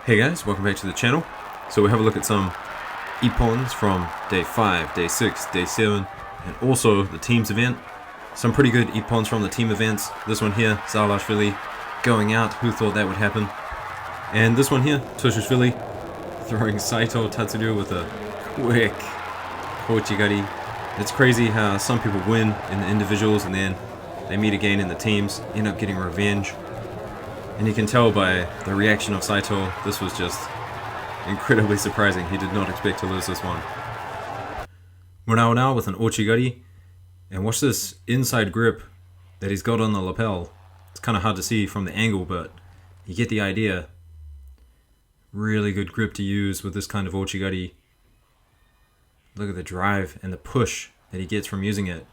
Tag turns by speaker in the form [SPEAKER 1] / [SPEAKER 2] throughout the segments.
[SPEAKER 1] Hey guys, welcome back to the channel. So we'll have a look at some Ippons from day 5, day 6, day 7, and also the teams event. Some pretty good Ippons from the team events. This one here, Zalashvili going out, who thought that would happen? And this one here, Toshishvili throwing Saito Tatsuru with a quick Kochigari. It's crazy how some people win in the individuals and then they meet again in the teams, end up getting revenge. And you can tell by the reaction of Saito, this was just incredibly surprising. He did not expect to lose this one. Murao now with an Ochigari. And watch this inside grip that he's got on the lapel. It's kind of hard to see from the angle, but you get the idea. Really good grip to use with this kind of Ochigari. Look at the drive and the push that he gets from using it.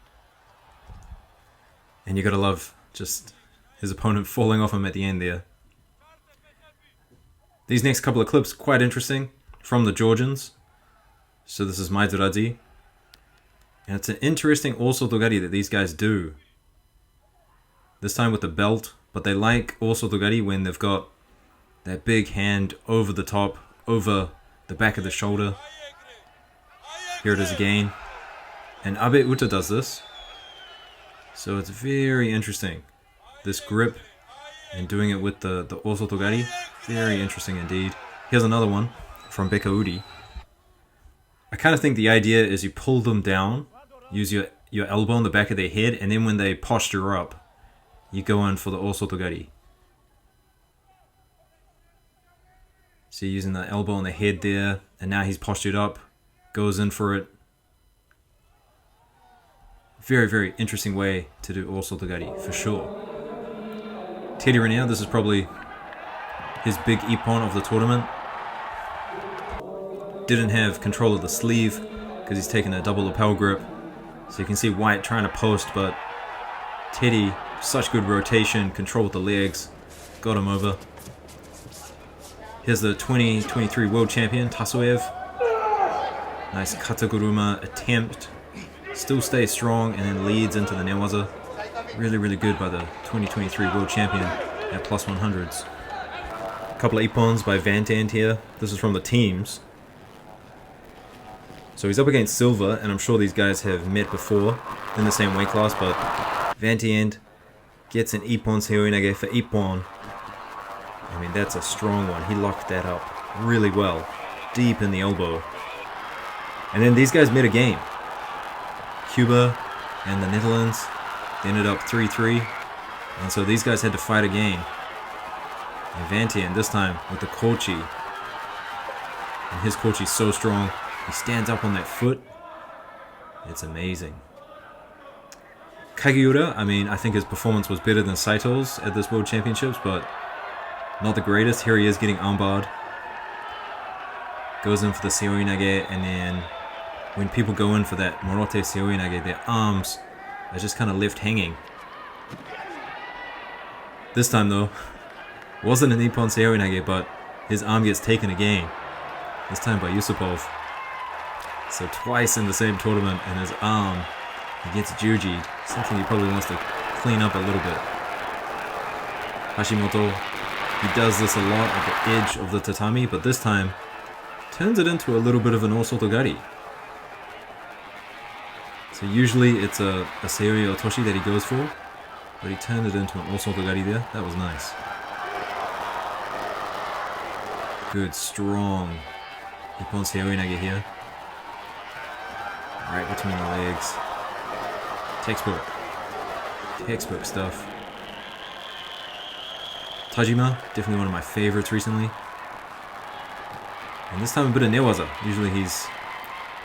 [SPEAKER 1] And you gotta love just his opponent falling off him at the end there. These next couple of clips quite interesting from the Georgians. So this is Maizurazi. And it's an interesting Osotogari that these guys do. This time with the belt, but they like Osotogari when they've got that big hand over the top, over the back of the shoulder. Here it is again. And Abe Uta does this. So it's very interesting. This grip and doing it with the Osotogari, very interesting indeed. Here's another one from Bekaudi. I kind of think the idea is you pull them down, use your elbow on the back of their head, and then when they posture up, you go in for the Osotogari. So you're using the elbow on the head there, and now he's postured up, goes in for it. Very, very interesting way to do Osotogari, for sure. Teddy Ranier, this is probably his big Ippon of the tournament. Didn't have control of the sleeve because he's taken a double lapel grip. So you can see White trying to post, but Teddy, such good rotation, control with the legs, got him over. Here's the 2023 world champion, Tasoev. Nice Kataguruma attempt. Still stays strong and then leads into the Newaza. Really, really good by the 2023 world champion at plus 100s. A couple of Ippons by Vantant here. This is from the teams. So he's up against Silva, and I'm sure these guys have met before in the same weight class, but Vantant gets an Ippon Seoinage for Ippon. I mean, that's a strong one. He locked that up really well, deep in the elbow. And then these guys met again. Cuba and the Netherlands. They ended up 3-3, and so these guys had to fight again. And Vantian, this time with the Kochi. And his Kochi's so strong. He stands up on that foot. It's amazing. Kagiura, I mean, I think his performance was better than Saito's at this World Championships, but not the greatest. Here he is getting armbarred. Goes in for the Seoinage, and then when people go in for that Morote Seoinage, their arms are just kind of left hanging. This time though, wasn't an Ippon Seoinage, but his arm gets taken again. This time by Yusupov. So twice in the same tournament, and his arm, he gets juji'd. Something he probably wants to clean up a little bit. Hashimoto, he does this a lot at the edge of the tatami, but this time turns it into a little bit of an Osotogari. So usually it's a Seoi Otoshi that he goes for, but he turned it into an Osotogari there. That was nice. Good, strong Ippon Seoinage here. Right between the legs. Textbook stuff. Tajima, definitely one of my favorites recently. And this time a bit of Newaza. Usually he's,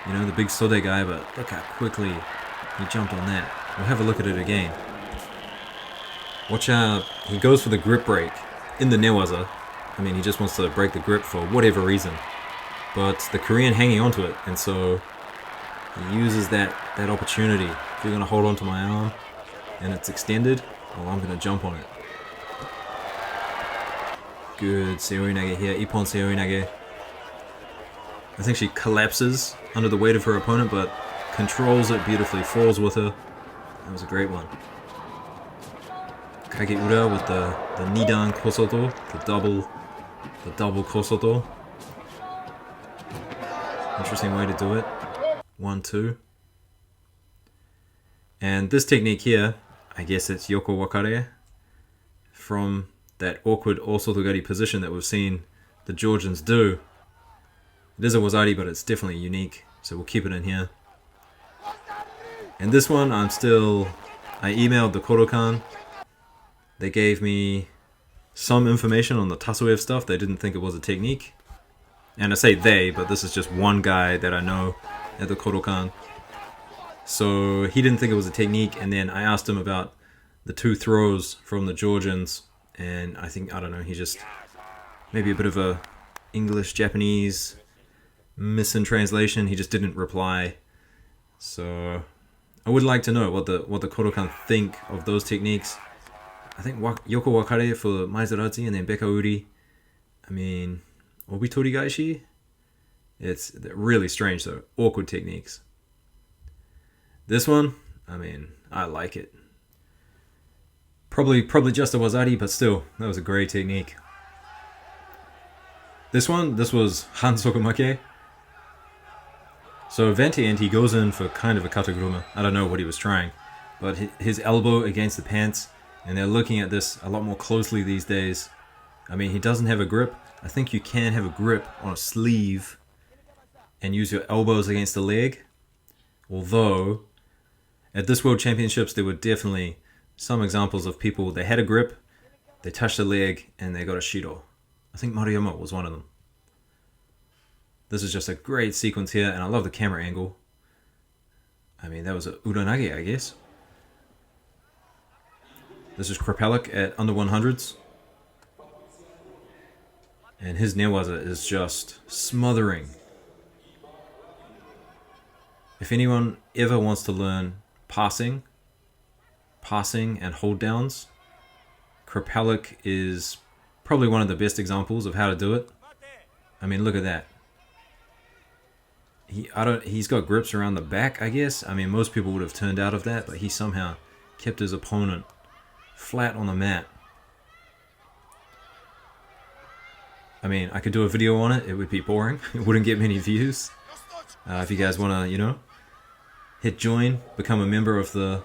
[SPEAKER 1] you know, the big Sode guy, but look how quickly he jumped on that. We'll have a look at it again. Watch out. He goes for the grip break in the Newaza. I mean, he just wants to break the grip for whatever reason. But the Korean hanging onto it, and so he uses that opportunity. If you're going to hold onto my arm and it's extended, well, I'm going to jump on it. Good Seoinage here. Ippon Seoinage. I think she collapses under the weight of her opponent, but controls it beautifully, falls with her. That was a great one. Kageura with the Nidan Kosoto, the double The double kosoto. Interesting way to do it. 1, 2. And this technique here, I guess it's yoko wakare, from that awkward osotogari position that we've seen the Georgians do. It is a wazari, but it's definitely unique, so we'll keep it in here. And this one, I emailed the Kodokan. They gave me some information on the Tasoev stuff. They didn't think it was a technique. And I say they, but this is just one guy that I know at the Kodokan. So he didn't think it was a technique, and then I asked him about the 2 throws from the Georgians, and I don't know, he just, maybe a bit of a English-Japanese mistranslation, he just didn't reply. So I would like to know what the Kodokan think of those techniques. I think Yoko Wakare for Maizarazi and then Bekauri. I mean, Obitori Gaishi? It's really strange though, awkward techniques. This one, I mean, I like it. Probably just a wazari, but still, that was a great technique. This was Hansokumake. So Vente and he goes in for kind of a kataguruma. I don't know what he was trying, but his elbow against the pants, and they're looking at this a lot more closely these days. I mean, he doesn't have a grip. I think you can have a grip on a sleeve and use your elbows against the leg. Although, at this World Championships, there were definitely some examples of people, they had a grip, they touched the leg, and they got a shiro. I think Maruyama was one of them. This is just a great sequence here, and I love the camera angle. I mean, that was a uranage, I guess. This is Krapalik at under 100s. And his newaza is just smothering. If anyone ever wants to learn passing and hold downs, Krapalik is probably one of the best examples of how to do it. I mean, look at that. He's got grips around the back, I guess. I mean, most people would have turned out of that, but he somehow kept his opponent flat on the mat. I mean, I could do a video on it. It would be boring. It wouldn't get many views. If you guys want to, hit join, become a member of the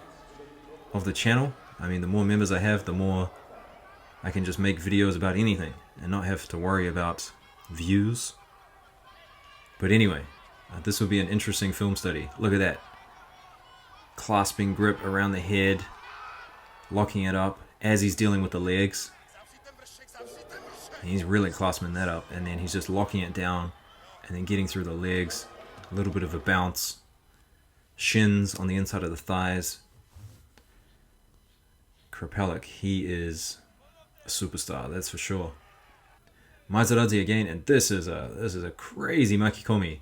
[SPEAKER 1] channel. I mean, the more members I have, the more I can just make videos about anything and not have to worry about views. But anyway, this will be an interesting film study. Look at that. Clasping grip around the head, locking it up as he's dealing with the legs. And he's really clasping that up, and then he's just locking it down and then getting through the legs. A little bit of a bounce. Shins on the inside of the thighs. Krapalik, he is a superstar, that's for sure. Maizarazi again, and this is a crazy makikomi.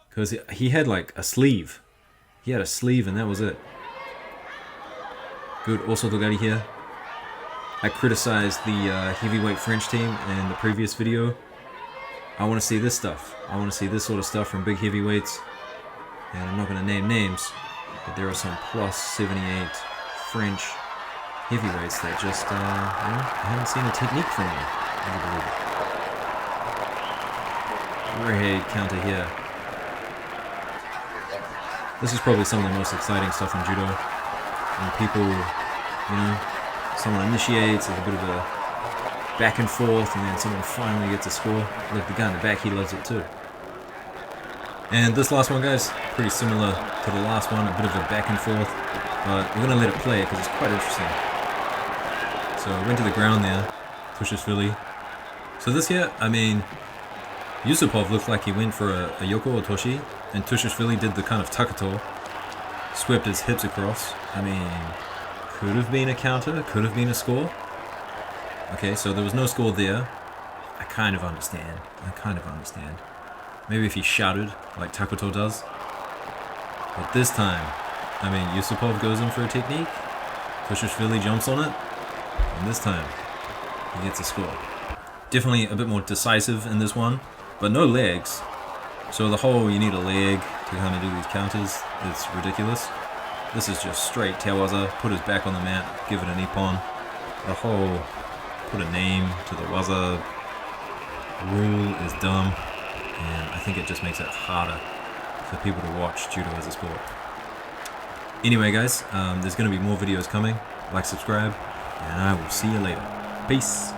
[SPEAKER 1] Because he had like a sleeve. He had a sleeve and that was it. Good osotogari here. I criticized the heavyweight French team in the previous video. I want to see this stuff. I want to see this sort of stuff from big heavyweights. And I'm not going to name names, but there are some plus 78 French heavyweights that just, I haven't seen a technique from them. Great counter here. This is probably some of the most exciting stuff in judo. When people, someone initiates, there's a bit of a back and forth, and then someone finally gets a score. Look, the guy in the back, he loves it too. And this last one, guys, pretty similar to the last one, a bit of a back and forth, but we're going to let it play because it's quite interesting. So I went to the ground there, Tushishvili. So this here, I mean, Yusupov looked like he went for a Yoko Otoshi, and Tushishvili did the kind of takato, swept his hips across. I mean, could have been a counter, could have been a score. Okay, so there was no score there. I kind of understand. Maybe if he shouted, like Takuto does. But this time, I mean, Yusupov goes in for a technique, Tushishvili jumps on it, and this time, he gets a score. Definitely a bit more decisive in this one, but no legs. So the whole, you need a leg to kind of do these counters, it's ridiculous. This is just straight tewaza, put his back on the mat, give it an ippon. The whole, put a name to the waza, rule is dumb, and I think it just makes it harder for people to watch judo as a sport. Anyway guys, there's going to be more videos coming. Like, subscribe, and I will see you later. Peace.